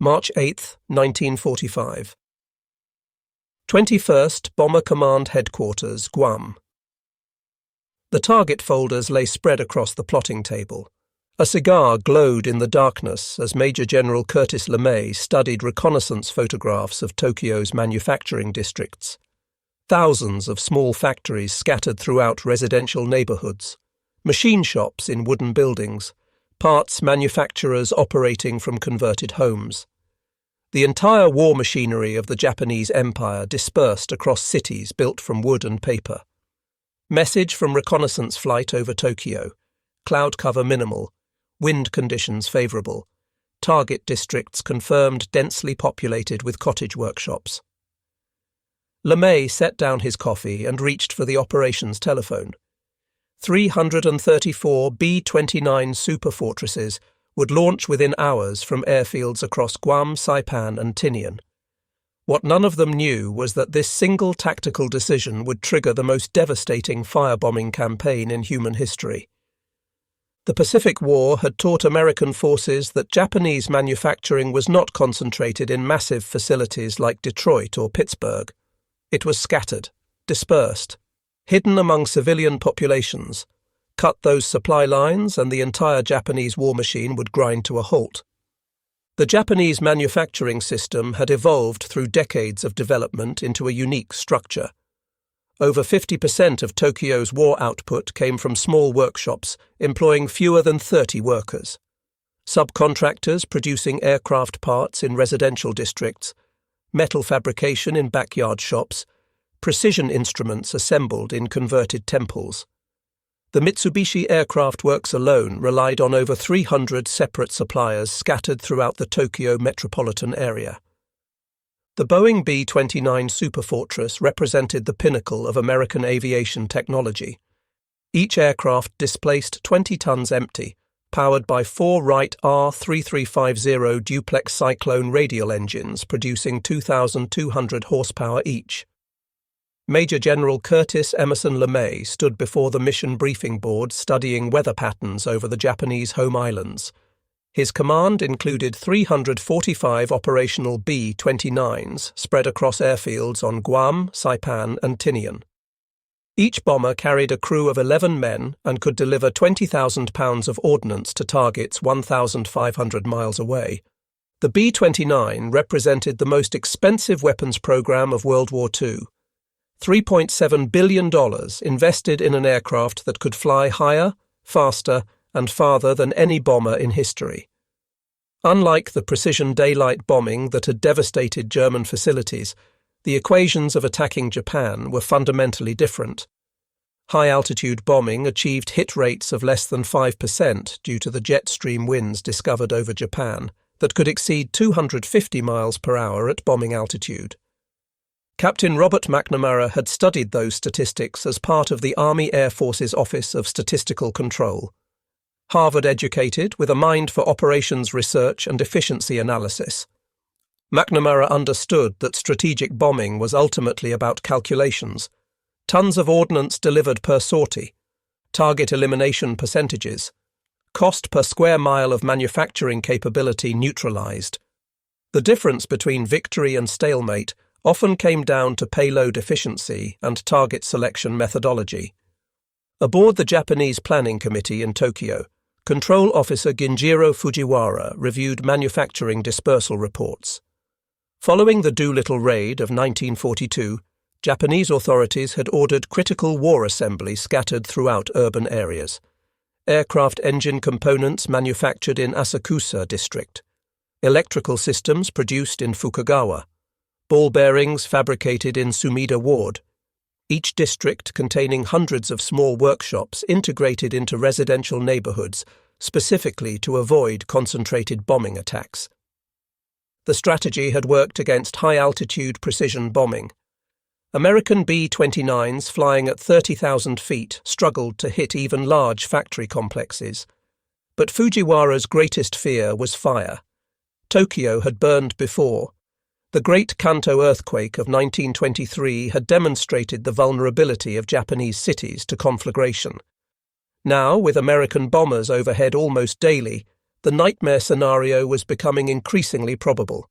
March 8, 1945. 21st Bomber Command Headquarters, Guam. The target folders lay spread across the plotting table. A cigar glowed in the darkness as Major General Curtis LeMay studied reconnaissance photographs of Tokyo's manufacturing districts. Thousands of small factories scattered throughout residential neighborhoods, machine shops in wooden buildings, parts manufacturers operating from converted homes. The entire war machinery of the Japanese Empire dispersed across cities built from wood and paper. Message from reconnaissance flight over Tokyo. Cloud cover minimal. Wind conditions favorable. Target districts confirmed densely populated with cottage workshops. LeMay set down his coffee and reached for the operations telephone. 334 B-29 Superfortresses would launch within hours from airfields across Guam, Saipan and Tinian. What none of them knew was that this single tactical decision would trigger the most devastating firebombing campaign in human history. The Pacific War had taught American forces that Japanese manufacturing was not concentrated in massive facilities like Detroit or Pittsburgh. It was scattered, dispersed, hidden among civilian populations. Cut those supply lines and the entire Japanese war machine would grind to a halt. The Japanese manufacturing system had evolved through decades of development into a unique structure. Over 50% of Tokyo's war output came from small workshops employing fewer than 30 workers. Subcontractors producing aircraft parts in residential districts, metal fabrication in backyard shops, precision instruments assembled in converted temples. The Mitsubishi Aircraft Works alone relied on over 300 separate suppliers scattered throughout the Tokyo metropolitan area. The Boeing B-29 Superfortress represented the pinnacle of American aviation technology. Each aircraft displaced 20 tons empty, powered by 4 Wright R3350 duplex cyclone radial engines producing 2,200 horsepower each. Major General Curtis LeMay stood before the mission briefing board studying weather patterns over the Japanese home islands. His command included 345 operational B-29s spread across airfields on Guam, Saipan and Tinian. Each bomber carried a crew of 11 men and could deliver 20,000 pounds of ordnance to targets 1,500 miles away. The B-29 represented the most expensive weapons program of World War II. $3.7 billion invested in an aircraft that could fly higher, faster, and farther than any bomber in history. Unlike the precision daylight bombing that had devastated German facilities, the equations of attacking Japan were fundamentally different. High-altitude bombing achieved hit rates of less than 5% due to the jet stream winds discovered over Japan that could exceed 250 miles per hour at bombing altitude. Captain Robert McNamara had studied those statistics as part of the Army Air Force's Office of Statistical Control. Harvard-educated with a mind for operations research and efficiency analysis, McNamara understood that strategic bombing was ultimately about calculations, tons of ordnance delivered per sortie, target elimination percentages, cost per square mile of manufacturing capability neutralized. The difference between victory and stalemate often came down to payload efficiency and target selection methodology. Aboard the Japanese Planning Committee in Tokyo, Control Officer Ginjiro Fujiwara reviewed manufacturing dispersal reports. Following the Doolittle Raid of 1942, Japanese authorities had ordered critical war assembly scattered throughout urban areas. Aircraft engine components manufactured in Asakusa district. Electrical systems produced in Fukagawa. Ball bearings fabricated in Sumida Ward. Each district containing hundreds of small workshops integrated into residential neighborhoods, specifically to avoid concentrated bombing attacks. The strategy had worked against high-altitude precision bombing. American B-29s flying at 30,000 feet struggled to hit even large factory complexes. But Fujiwara's greatest fear was fire. Tokyo had burned before. The Great Kanto earthquake of 1923 had demonstrated the vulnerability of Japanese cities to conflagration. Now, with American bombers overhead almost daily, the nightmare scenario was becoming increasingly probable.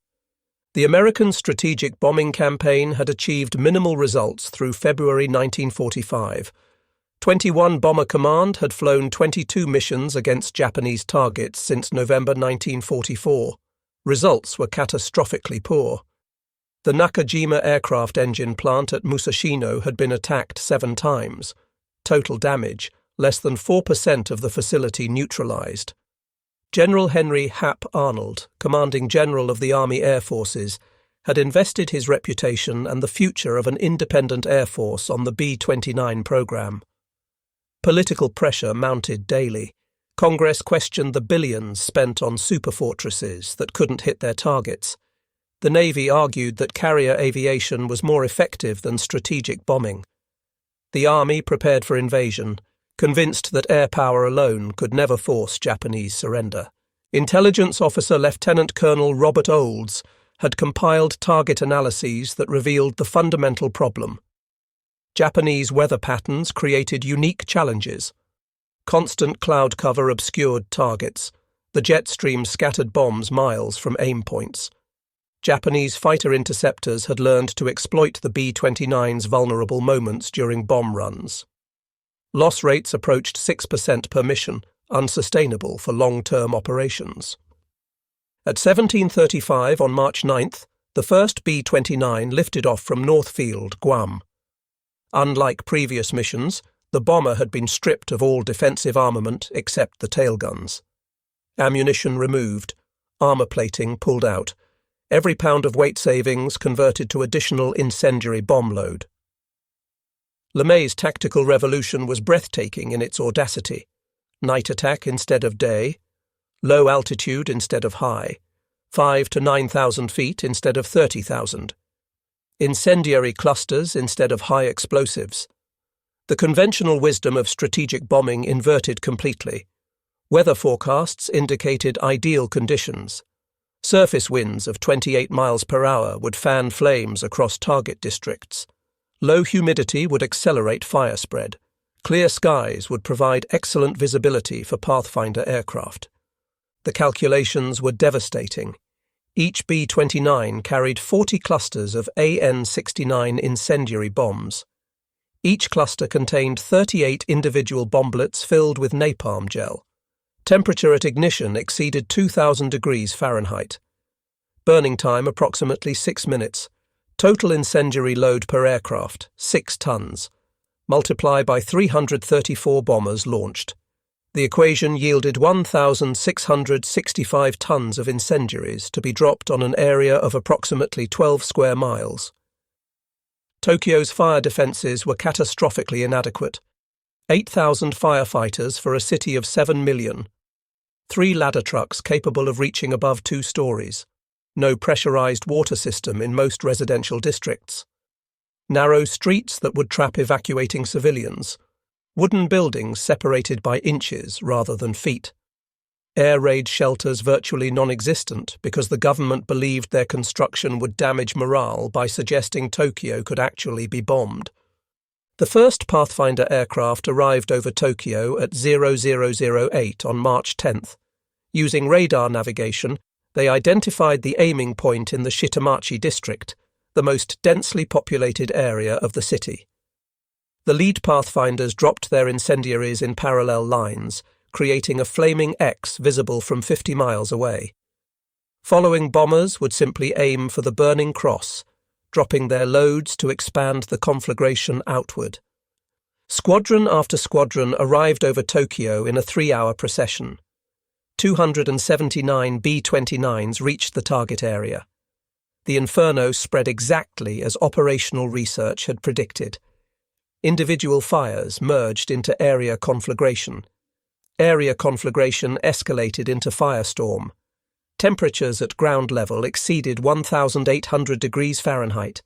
The American strategic bombing campaign had achieved minimal results through February 1945. 21 Bomber Command had flown 22 missions against Japanese targets since November 1944. Results were catastrophically poor. The Nakajima aircraft engine plant at Musashino had been attacked 7 times. Total damage, less than 4% of the facility neutralized. General Henry Hap Arnold, commanding general of the Army Air Forces, had invested his reputation and the future of an independent air force on the B-29 program. Political pressure mounted daily. Congress questioned the billions spent on superfortresses that couldn't hit their targets. The Navy argued that carrier aviation was more effective than strategic bombing. The Army prepared for invasion, convinced that airpower alone could never force Japanese surrender. Intelligence officer Lieutenant Colonel Robert Olds had compiled target analyses that revealed the fundamental problem. Japanese weather patterns created unique challenges. Constant cloud cover obscured targets. The jet stream scattered bombs miles from aim points. Japanese fighter interceptors had learned to exploit the B-29's vulnerable moments during bomb runs. Loss rates approached 6% per mission, unsustainable for long-term operations. At 17:35 on March 9th, the first B-29 lifted off from Northfield, Guam. Unlike previous missions, the bomber had been stripped of all defensive armament except the tailguns. Ammunition removed, armor plating pulled out, every pound of weight savings converted to additional incendiary bomb load. LeMay's tactical revolution was breathtaking in its audacity. Night attack instead of day, low altitude instead of high, 5,000 to 9,000 feet instead of 30,000. Incendiary clusters instead of high explosives. The conventional wisdom of strategic bombing inverted completely. Weather forecasts indicated ideal conditions. Surface winds of 28 miles per hour would fan flames across target districts. Low humidity would accelerate fire spread. Clear skies would provide excellent visibility for Pathfinder aircraft. The calculations were devastating. Each B-29 carried 40 clusters of AN-69 incendiary bombs. Each cluster contained 38 individual bomblets filled with napalm gel. Temperature at ignition exceeded 2,000 degrees Fahrenheit. Burning time approximately 6 minutes. Total incendiary load per aircraft, 6 tons. Multiply by 334 bombers launched. The equation yielded 1,665 tons of incendiaries to be dropped on an area of approximately 12 square miles. Tokyo's fire defences were catastrophically inadequate. 8,000 firefighters for a city of 7 million. 3 ladder trucks capable of reaching above 2 stories. No pressurized water system in most residential districts. Narrow streets that would trap evacuating civilians. Wooden buildings separated by inches rather than feet. Air raid shelters virtually non-existent because the government believed their construction would damage morale by suggesting Tokyo could actually be bombed. The first Pathfinder aircraft arrived over Tokyo at 0008 on March 10th. Using radar navigation, they identified the aiming point in the Shitamachi district, the most densely populated area of the city. The lead Pathfinders dropped their incendiaries in parallel lines, creating a flaming X visible from 50 miles away. Following bombers would simply aim for the burning cross, dropping their loads to expand the conflagration outward. Squadron after squadron arrived over Tokyo in a 3-hour procession. 279 B-29s reached the target area. The inferno spread exactly as operational research had predicted. Individual fires merged into area conflagration. Area conflagration escalated into firestorm. Temperatures at ground level exceeded 1,800 degrees Fahrenheit.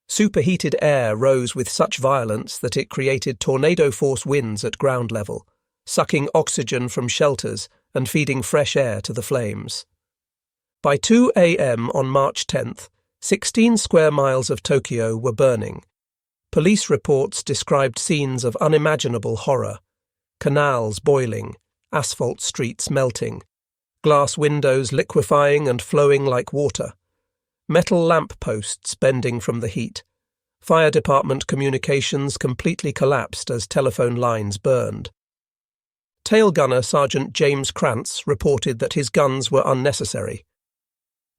Superheated air rose with such violence that it created tornado-force winds at ground level, sucking oxygen from shelters and feeding fresh air to the flames. By 2 a.m. on March 10th, 16 square miles of Tokyo were burning. Police reports described scenes of unimaginable horror. Canals boiling, asphalt streets melting, glass windows liquefying and flowing like water, metal lamp posts bending from the heat, fire department communications completely collapsed as telephone lines burned. Tail gunner Sergeant James Krantz reported that his guns were unnecessary.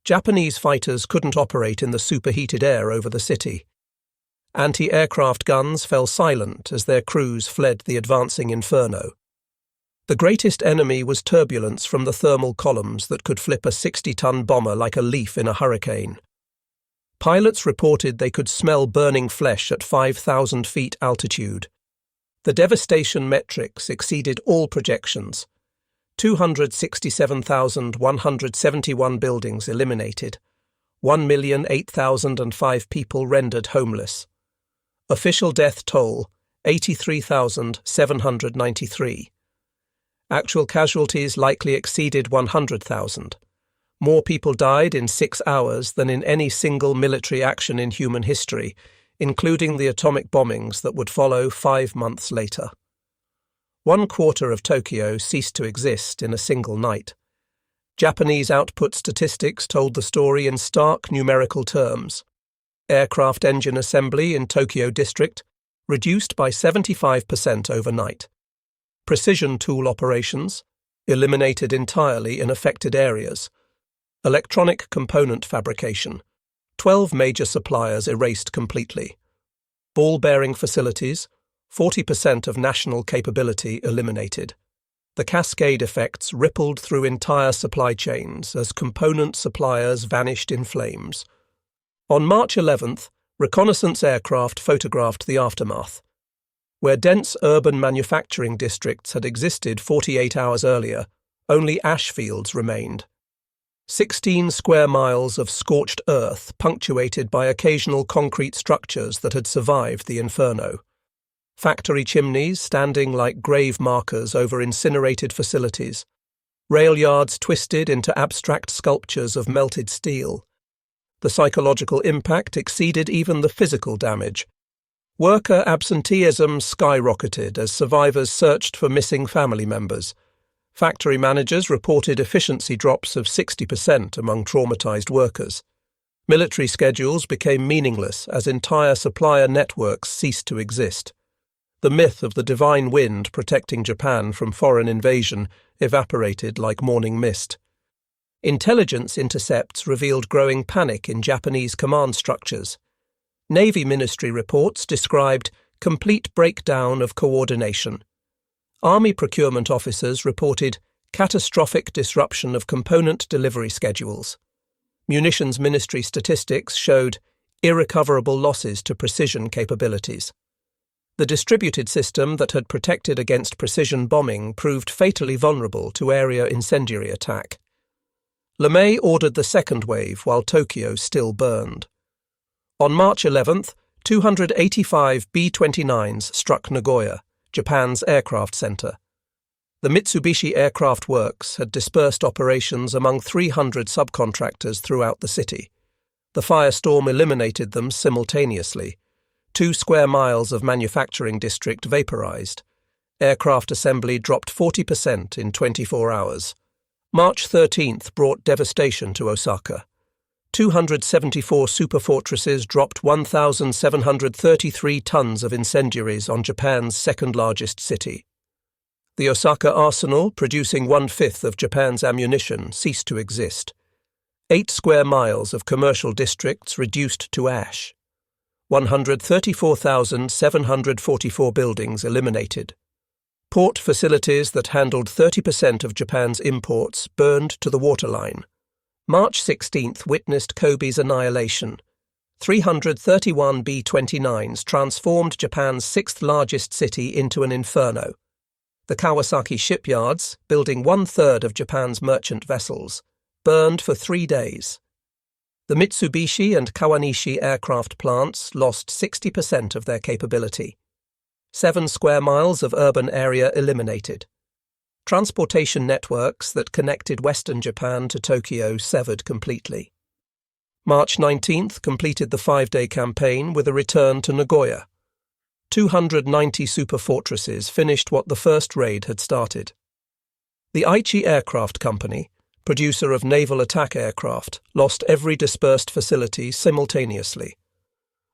Japanese fighters couldn't operate in the superheated air over the city. Anti-aircraft guns fell silent as their crews fled the advancing inferno. The greatest enemy was turbulence from the thermal columns that could flip a 60-ton bomber like a leaf in a hurricane. Pilots reported they could smell burning flesh at 5,000 feet altitude. The devastation metrics exceeded all projections. 267,171 buildings eliminated. 1,008,005 people rendered homeless. Official death toll, 83,793. Actual casualties likely exceeded 100,000. More people died in 6 hours than in any single military action in human history, including the atomic bombings that would follow 5 months later. 1/4 of Tokyo ceased to exist in a single night. Japanese output statistics told the story in stark numerical terms. Aircraft engine assembly in Tokyo District reduced by 75% overnight. Precision tool operations eliminated entirely in affected areas. Electronic component fabrication 12 major suppliers erased completely. Ball-bearing facilities 40% of national capability eliminated. The cascade effects rippled through entire supply chains as component suppliers vanished in flames. On March 11th, reconnaissance aircraft photographed the aftermath. Where dense urban manufacturing districts had existed 48 hours earlier, only ash fields remained. 16 square miles of scorched earth punctuated by occasional concrete structures that had survived the inferno. Factory chimneys standing like grave markers over incinerated facilities. Rail yards twisted into abstract sculptures of melted steel. The psychological impact exceeded even the physical damage. Worker absenteeism skyrocketed as survivors searched for missing family members. Factory managers reported efficiency drops of 60% among traumatized workers. Military schedules became meaningless as entire supplier networks ceased to exist. The myth of the divine wind protecting Japan from foreign invasion evaporated like morning mist. Intelligence intercepts revealed growing panic in Japanese command structures. Navy Ministry reports described complete breakdown of coordination. Army procurement officers reported catastrophic disruption of component delivery schedules. Munitions Ministry statistics showed irrecoverable losses to precision capabilities. The distributed system that had protected against precision bombing proved fatally vulnerable to area incendiary attack. LeMay ordered the second wave while Tokyo still burned. On March 11th, 285 B-29s struck Nagoya, Japan's aircraft center. The Mitsubishi Aircraft Works had dispersed operations among 300 subcontractors throughout the city. The firestorm eliminated them simultaneously. 2 square miles of manufacturing district vaporized. Aircraft assembly dropped 40% in 24 hours. March 13th brought devastation to Osaka. 274 superfortresses dropped 1,733 tons of incendiaries on Japan's second-largest city. The Osaka arsenal, producing 1/5 of Japan's ammunition, ceased to exist. 8 square miles of commercial districts reduced to ash. 134,744 buildings eliminated. Port facilities that handled 30% of Japan's imports burned to the waterline. March 16th witnessed Kobe's annihilation. 331 B-29s transformed Japan's 6th-largest city into an inferno. The Kawasaki shipyards, building 1/3 of Japan's merchant vessels, burned for 3 days. The Mitsubishi and Kawanishi aircraft plants lost 60% of their capability. 7 square miles of urban area eliminated. Transportation networks that connected Western Japan to Tokyo severed completely. March 19th completed the 5-day campaign with a return to Nagoya. 290 superfortresses finished what the first raid had started. The Aichi Aircraft Company, producer of naval attack aircraft, lost every dispersed facility simultaneously.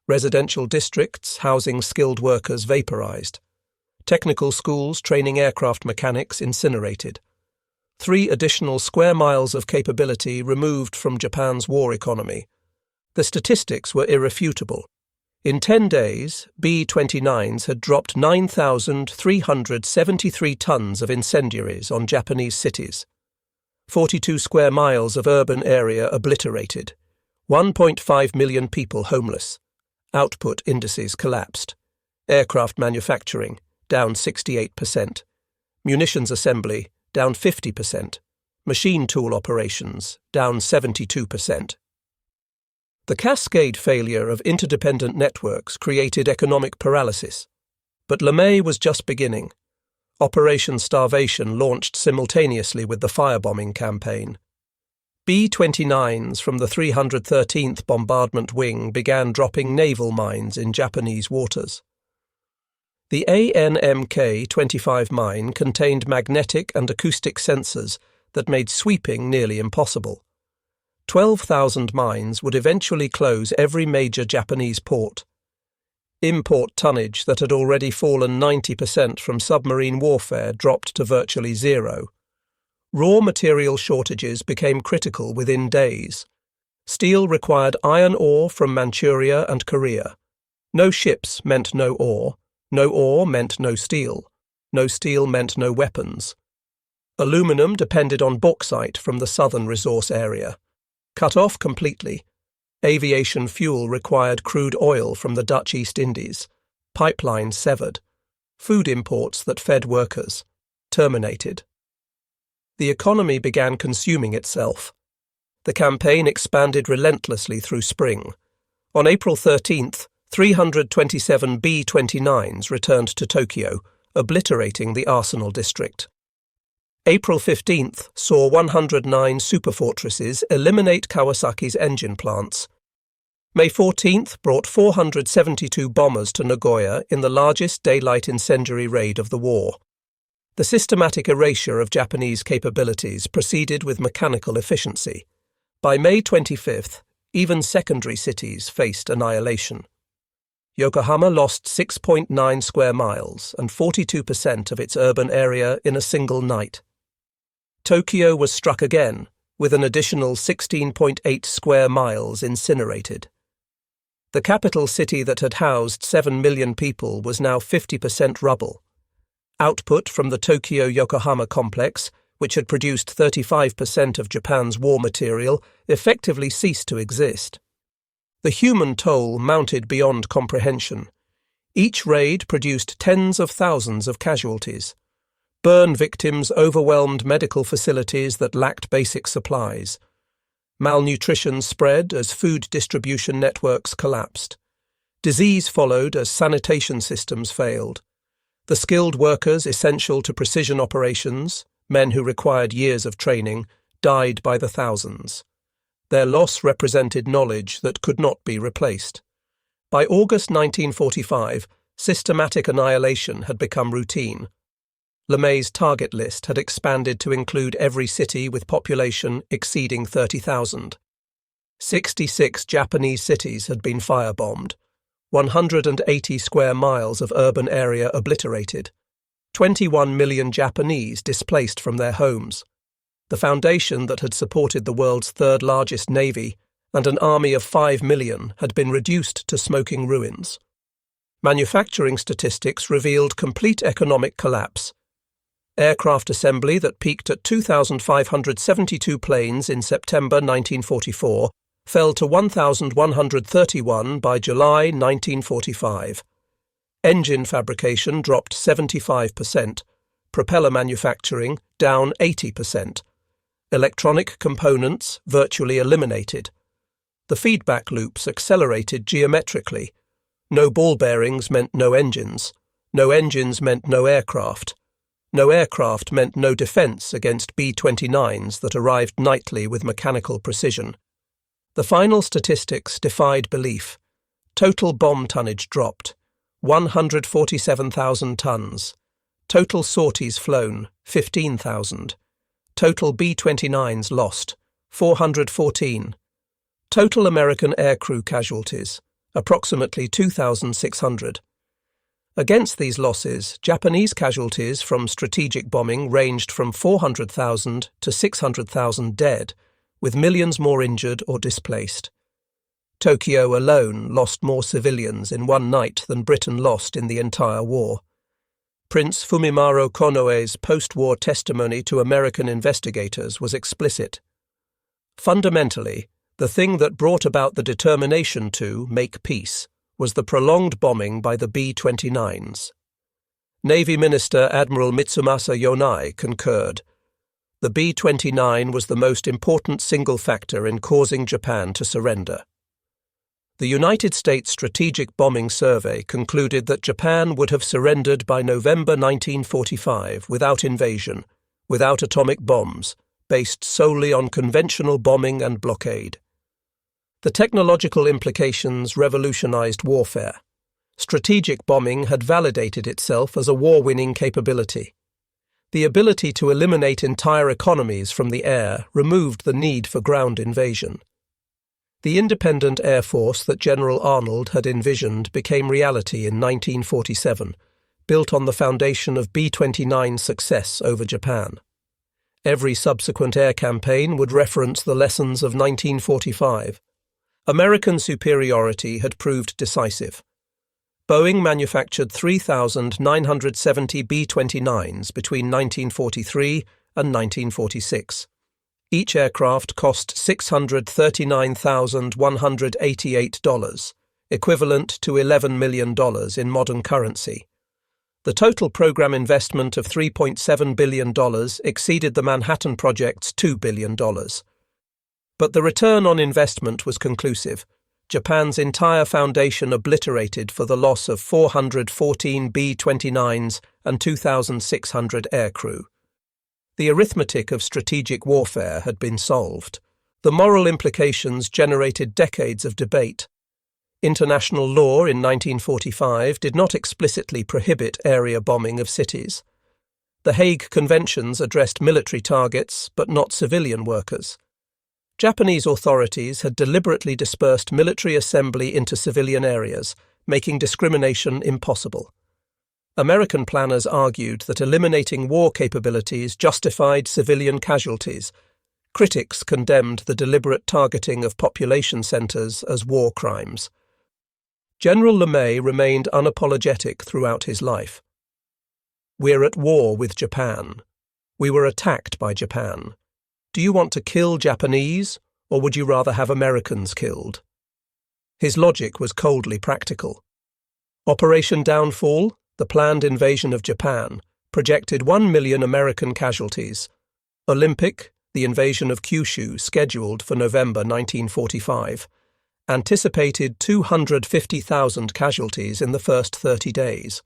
Residential districts housing skilled workers vaporized. Technical schools training aircraft mechanics incinerated. 3 additional square miles of capability removed from Japan's war economy. The statistics were irrefutable. In 10 days, B-29s had dropped 9,373 tons of incendiaries on Japanese cities. 42 square miles of urban area obliterated. 1.5 million people homeless. Output indices collapsed. Aircraft manufacturing, down 68%. Munitions assembly, down 50%. Machine tool operations, down 72%. The cascade failure of interdependent networks created economic paralysis. But LeMay was just beginning. Operation Starvation launched simultaneously with the firebombing campaign. B-29s from the 313th Bombardment Wing began dropping naval mines in Japanese waters. The ANMK-25 mine contained magnetic and acoustic sensors that made sweeping nearly impossible. 12,000 mines would eventually close every major Japanese port. Import tonnage that had already fallen 90% from submarine warfare dropped to virtually zero. Raw material shortages became critical within days. Steel required iron ore from Manchuria and Korea. No ships meant no ore. No ore meant no steel. No steel meant no weapons. Aluminum depended on bauxite from the southern resource area. Cut off completely. Aviation fuel required crude oil from the Dutch East Indies. Pipelines severed. Food imports that fed workers terminated. The economy began consuming itself. The campaign expanded relentlessly through spring. On April 13th, 327 B-29s returned to Tokyo, obliterating the Arsenal district. April 15th saw 109 superfortresses eliminate Kawasaki's engine plants. May 14th brought 472 bombers to Nagoya in the largest daylight incendiary raid of the war. The systematic erasure of Japanese capabilities proceeded with mechanical efficiency. By May 25th, even secondary cities faced annihilation. Yokohama lost 6.9 square miles and 42% of its urban area in a single night. Tokyo was struck again, with an additional 16.8 square miles incinerated. The capital city that had housed 7 million people was now 50% rubble. Output from the Tokyo-Yokohama complex, which had produced 35% of Japan's war material, effectively ceased to exist. The human toll mounted beyond comprehension. Each raid produced tens of thousands of casualties. Burn victims overwhelmed medical facilities that lacked basic supplies. Malnutrition spread as food distribution networks collapsed. Disease followed as sanitation systems failed. The skilled workers essential to precision operations, men who required years of training, died by the thousands. Their loss represented knowledge that could not be replaced. By August 1945, systematic annihilation had become routine. LeMay's target list had expanded to include every city with population exceeding 30,000. 66 Japanese cities had been firebombed, 180 square miles of urban area obliterated, 21 million Japanese displaced from their homes. The foundation that had supported the world's third largest navy and an army of 5 million had been reduced to smoking ruins. Manufacturing statistics revealed complete economic collapse. Aircraft assembly that peaked at 2,572 planes in September 1944 fell to 1,131 by July 1945. Engine fabrication dropped 75%, propeller manufacturing down 80%. Electronic components virtually eliminated. The feedback loops accelerated geometrically. No ball bearings meant no engines. No engines meant no aircraft. No aircraft meant no defence against B-29s that arrived nightly with mechanical precision. The final statistics defied belief. Total bomb tonnage dropped, 147,000 tons. Total sorties flown, 15,000. Total B-29s lost, 414. Total American aircrew casualties, approximately 2,600. Against these losses, Japanese casualties from strategic bombing ranged from 400,000 to 600,000 dead, with millions more injured or displaced. Tokyo alone lost more civilians in one night than Britain lost in the entire war. Prince Fumimaro Konoe's post-war testimony to American investigators was explicit. Fundamentally, the thing that brought about the determination to make peace was the prolonged bombing by the B-29s. Navy Minister Admiral Mitsumasa Yonai concurred. The B-29 was the most important single factor in causing Japan to surrender. The United States Strategic Bombing Survey concluded that Japan would have surrendered by November 1945 without invasion, without atomic bombs, based solely on conventional bombing and blockade. The technological implications revolutionized warfare. Strategic bombing had validated itself as a war-winning capability. The ability to eliminate entire economies from the air removed the need for ground invasion. The independent air force that General Arnold had envisioned became reality in 1947, built on the foundation of B-29 success over Japan. Every subsequent air campaign would reference the lessons of 1945. American superiority had proved decisive. Boeing manufactured 3,970 B-29s between 1943 and 1946. Each aircraft cost $639,188, equivalent to $11 million in modern currency. The total program investment of $3.7 billion exceeded the Manhattan Project's $2 billion. But the return on investment was conclusive. Japan's entire foundation obliterated for the loss of 414 B-29s and 2,600 aircrew. The arithmetic of strategic warfare had been solved. The moral implications generated decades of debate. International law in 1945 did not explicitly prohibit area bombing of cities. The Hague Conventions addressed military targets, but not civilian workers. Japanese authorities had deliberately dispersed military assembly into civilian areas, making discrimination impossible. American planners argued that eliminating war capabilities justified civilian casualties. Critics condemned the deliberate targeting of population centers as war crimes. General LeMay remained unapologetic throughout his life. "We're at war with Japan. We were attacked by Japan. Do you want to kill Japanese, or would you rather have Americans killed?" His logic was coldly practical. Operation Downfall, the planned invasion of Japan, projected 1 million American casualties. Olympic, the invasion of Kyushu, scheduled for November 1945, anticipated 250,000 casualties in the first 30 days.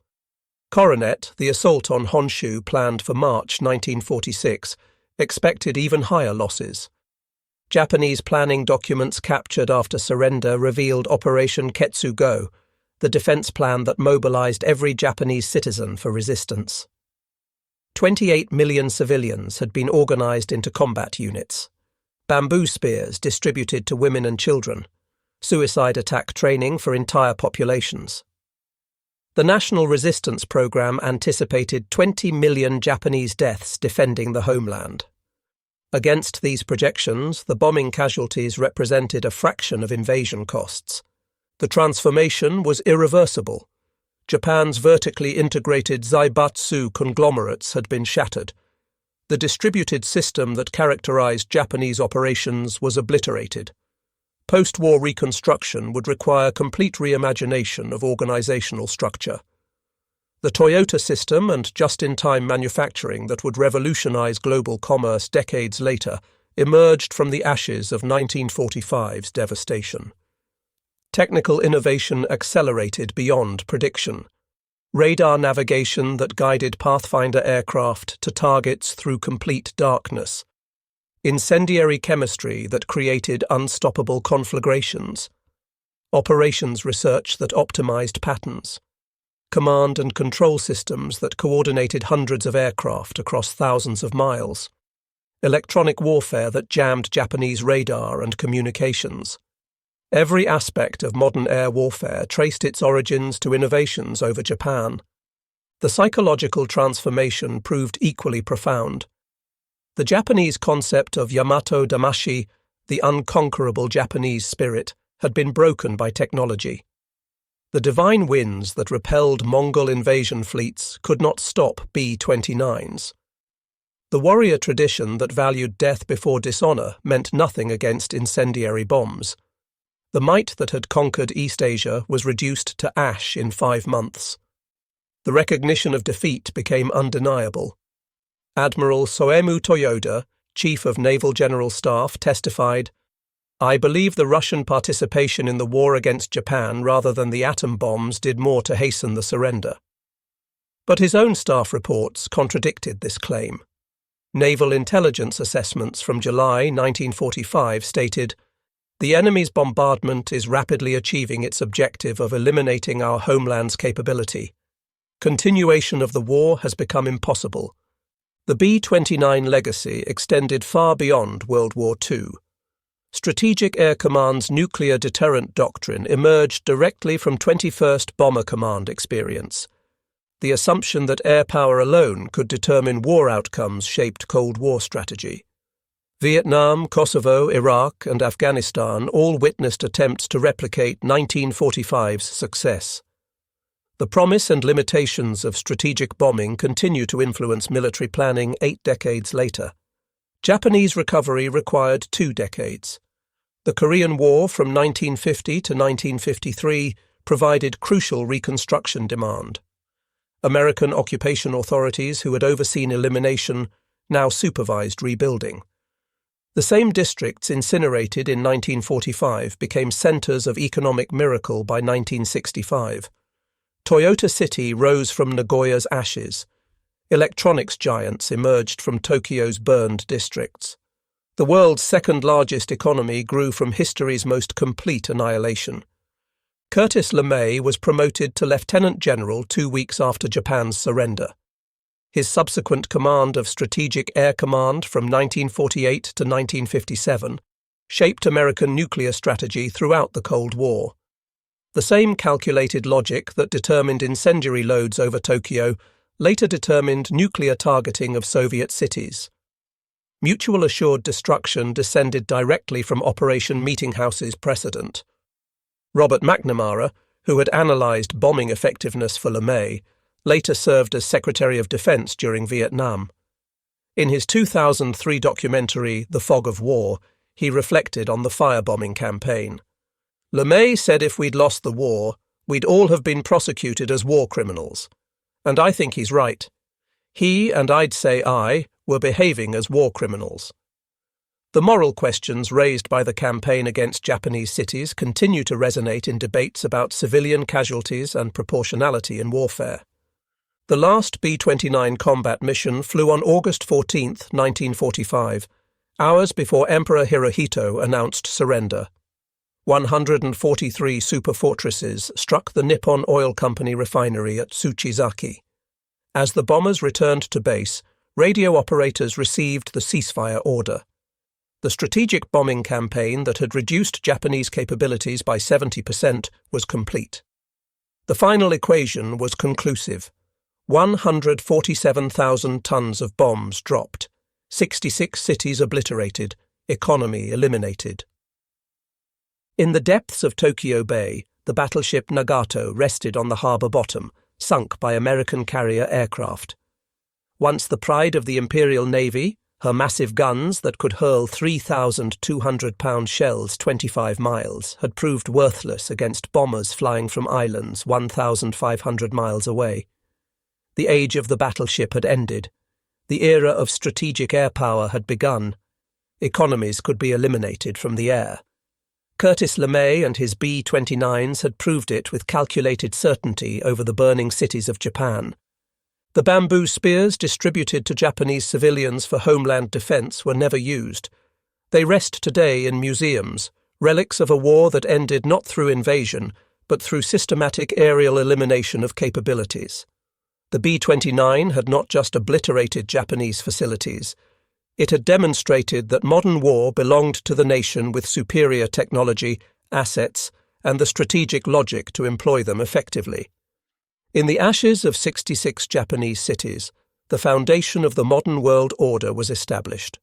Coronet, the assault on Honshu planned for March 1946, expected even higher losses. Japanese planning documents captured after surrender revealed Operation Ketsugo, the defense plan that mobilized every Japanese citizen for resistance. 28 million civilians had been organized into combat units. Bamboo spears distributed to women and children. Suicide attack training for entire populations. The National Resistance Program anticipated 20 million Japanese deaths defending the homeland. Against these projections, the bombing casualties represented a fraction of invasion costs. The transformation was irreversible. Japan's vertically integrated zaibatsu conglomerates had been shattered. The distributed system that characterized Japanese operations was obliterated. Post-war reconstruction would require complete reimagination of organizational structure. The Toyota system and just-in-time manufacturing that would revolutionize global commerce decades later emerged from the ashes of 1945's devastation. Technical innovation accelerated beyond prediction. Radar navigation that guided Pathfinder aircraft to targets through complete darkness. Incendiary chemistry that created unstoppable conflagrations. Operations research that optimized patterns. Command and control systems that coordinated hundreds of aircraft across thousands of miles. electronic warfare that jammed Japanese radar and communications. Every aspect of modern air warfare traced its origins to innovations over Japan. The psychological transformation proved equally profound. The Japanese concept of Yamato Damashi, the unconquerable Japanese spirit, had been broken by technology. The divine winds that repelled Mongol invasion fleets could not stop B-29s. The warrior tradition that valued death before dishonor meant nothing against incendiary bombs. The might that had conquered East Asia was reduced to ash in 5 months. The recognition of defeat became undeniable. Admiral Soemu Toyoda, Chief of Naval General Staff, testified, "I believe the Russian participation in the war against Japan rather than the atom bombs did more to hasten the surrender." But his own staff reports contradicted this claim. Naval intelligence assessments from July 1945 stated, "The enemy's bombardment is rapidly achieving its objective of eliminating our homeland's capability. Continuation of the war has become impossible." The B-29 legacy extended far beyond World War II. Strategic Air Command's nuclear deterrent doctrine emerged directly from 21st Bomber Command experience. The assumption that air power alone could determine war outcomes shaped Cold War strategy. Vietnam, Kosovo, Iraq, and Afghanistan all witnessed attempts to replicate 1945's success. The promise and limitations of strategic bombing continue to influence military planning 8 decades later. Japanese recovery required 2 decades. The Korean War from 1950 to 1953 provided crucial reconstruction demand. American occupation authorities who had overseen elimination now supervised rebuilding. The same districts incinerated in 1945 became centers of economic miracle by 1965. Toyota City rose from Nagoya's ashes. Electronics giants emerged from Tokyo's burned districts. The world's second-largest economy grew from history's most complete annihilation. Curtis LeMay was promoted to Lieutenant General 2 weeks after Japan's surrender. His subsequent command of Strategic Air Command from 1948 to 1957 shaped American nuclear strategy throughout the Cold War. The same calculated logic that determined incendiary loads over Tokyo later determined nuclear targeting of Soviet cities. Mutual assured destruction descended directly from Operation Meetinghouse's precedent. Robert McNamara, who had analysed bombing effectiveness for LeMay, later served as Secretary of Defense during Vietnam. In his 2003 documentary, The Fog of War, he reflected on the firebombing campaign. LeMay said if we'd lost the war, we'd all have been prosecuted as war criminals. And I think he's right. He, and I'd say I, were behaving as war criminals. The moral questions raised by the campaign against Japanese cities continue to resonate in debates about civilian casualties and proportionality in warfare. The last B-29 combat mission flew on August 14, 1945, hours before Emperor Hirohito announced surrender. 143 Superfortresses struck the Nippon Oil Company refinery at Tsuchizaki. As the bombers returned to base, radio operators received the ceasefire order. The strategic bombing campaign that had reduced Japanese capabilities by 70% was complete. The final equation was conclusive. 147,000 tons of bombs dropped, 66 cities obliterated, economy eliminated. In the depths of Tokyo Bay, the battleship Nagato rested on the harbour bottom, sunk by American carrier aircraft. Once the pride of the Imperial Navy, her massive guns that could hurl 3,200-pound shells 25 miles had proved worthless against bombers flying from islands 1,500 miles away. The age of the battleship had ended. The era of strategic air power had begun. Economies could be eliminated from the air. Curtis LeMay and his B-29s had proved it with calculated certainty over the burning cities of Japan. The bamboo spears distributed to Japanese civilians for homeland defense were never used. They rest today in museums, relics of a war that ended not through invasion, but through systematic aerial elimination of capabilities. The B-29 had not just obliterated Japanese facilities, It had demonstrated that modern war belonged to the nation with superior technology, assets, and the strategic logic to employ them effectively. In the ashes of 66 Japanese cities, the foundation of the modern world order was established.